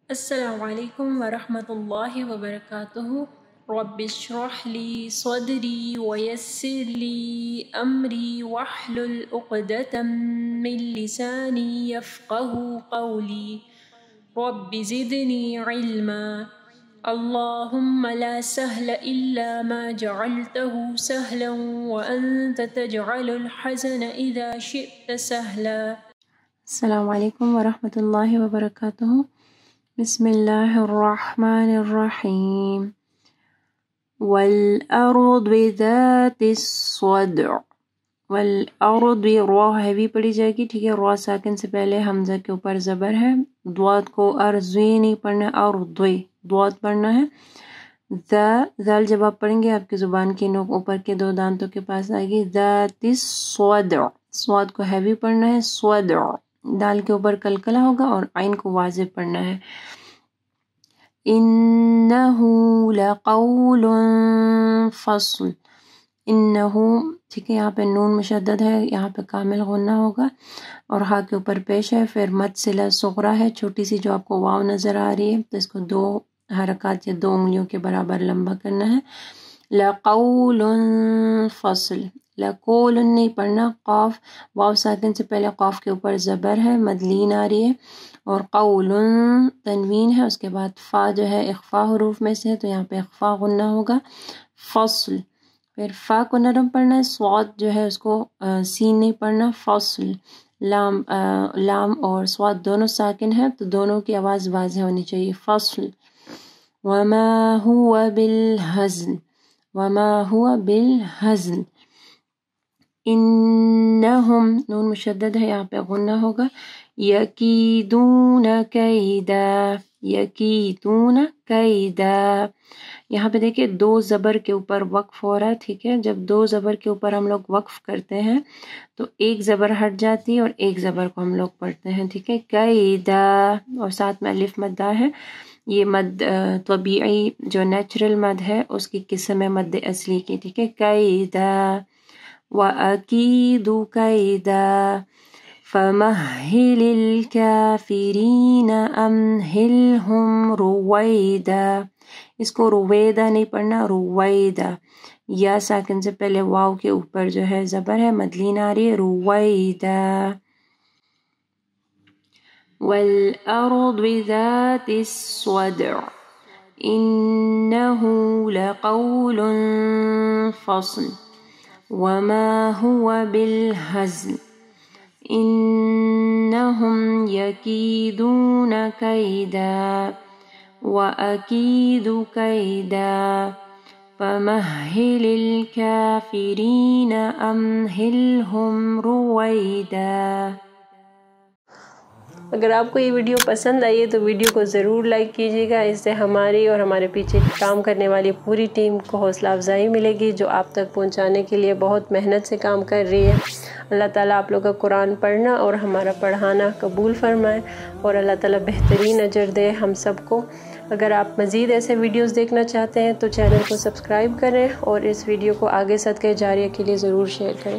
السلام علیکم ورحمۃ اللہ وبرکاتہ۔ رب اشرح لی صدری ویسر لی امری واحلل عقدۃ من لسانی یفقهوا قولی رب زدنی علما۔ اللہم لا سہل الا ما جعلته سہلا وانت تجعل الحزن اذا شئت سہلا۔ السلام علیکم ورحمۃ اللہ وبرکاتہ۔ بسم اللہ الرحمن الرحیم۔ والارض ذات الصدع۔ والارض را ہیوی پڑھی جائے گی، ٹھیک ہے، را ساکن سے پہلے حمزہ کے اوپر زبر ہے، ضاد کو ارضی نہیں پڑھنا، ارضی ضاد پڑھنا ہے۔ ذال جب آپ پڑھیں گے آپ کی زبان کی نوک اوپر کے دو دانتوں کے پاس آئے گی۔ ذات الصدع، صاد کو ہیوی پڑھنا ہے، صدع دال کے اوپر کلکلا ہوگا اور عین کو واضح پڑھنا ہے۔ انہ لقول فصل، انہ، ٹھیک ہے، یہاں پہ نون مشدد ہے، یہاں پہ کامل غنہ ہوگا اور ہا کے اوپر پیش ہے، پھر مد صلہ صغرا ہے چھوٹی سی جو آپ کو واو نظر آ رہی ہے، تو اس کو دو حرکات یا دو انگلیوں کے برابر لمبا کرنا ہے۔ لقول فصل، لقول نہیں پڑھنا، قاف واو ساکن سے پہلے قاف کے اوپر زبر ہے، مد لین آ رہی ہے، اور قول تنوین ہے، اس کے بعد فا جو ہے اخفا حروف میں سے ہے تو یہاں پہ اخفا غنہ ہوگا۔ فصل، پھر فا کو نرم پڑھنا ہے، صاد جو ہے اس کو سین نہیں پڑھنا۔ فصل، لام اور صاد دونوں ساکن ہے تو دونوں کی آواز واضح ہونی چاہیے۔ فصل، وما هو بالہزل، وما هو بالہزل، انہم نون مشدد ہے، یہاں پہ غنہ ہوگا۔ یکیدون کیدا، یکیدون کیدا، یہاں پہ دیکھیں دو زبر کے اوپر وقف ہو رہا ہے، ٹھیک ہے، جب دو زبر کے اوپر ہم لوگ وقف کرتے ہیں تو ایک زبر ہٹ جاتی ہے اور ایک زبر کو ہم لوگ پڑھتے ہیں، ٹھیک ہے، کیدا، اور ساتھ میں الف مدہ ہے، یہ مد طبیعی جو نیچرل مد ہے اس کی قسم ہے مد اصلی کی، ٹھیک ہے، کیدا وَأَكِيدُ كَيْدًا فَمَهِّلِ الْكَافِرِينَ أَمْهِلْهُمْ رُوَيْدًا، اس کو رویدہ نہیں پڑھنا، رویدہ، یا ساکن سے پہلے واو کے اوپر جو ہے زبر ہے، مدلین آ رہی ہے، رویدہ۔ وَالْأَرْضِ ذَاتِ الصَّدْعِ إِنَّهُ لَقَوْلٌ فَصْلٌ وما هو بالهزل انہم یکیدون کیدا وأکید کیدا فمہل الکافرین امہلہم رویدا۔ اگر آپ کو یہ ویڈیو پسند آئی ہے تو ویڈیو کو ضرور لائک کیجیے گا، اس سے ہماری اور ہمارے پیچھے کام کرنے والی پوری ٹیم کو حوصلہ افزائی ملے گی جو آپ تک پہنچانے کے لیے بہت محنت سے کام کر رہی ہے۔ اللہ تعالیٰ آپ لوگ کا قرآن پڑھنا اور ہمارا پڑھانا قبول فرمائے اور اللہ تعالیٰ بہترین اجر دے ہم سب کو۔ اگر آپ مزید ایسے ویڈیوز دیکھنا چاہتے ہیں تو چینل کو سبسکرائب کریں اور اس ویڈیو کو آگے صدقہ جاریہ کے لیے ضرور شیئر کریں۔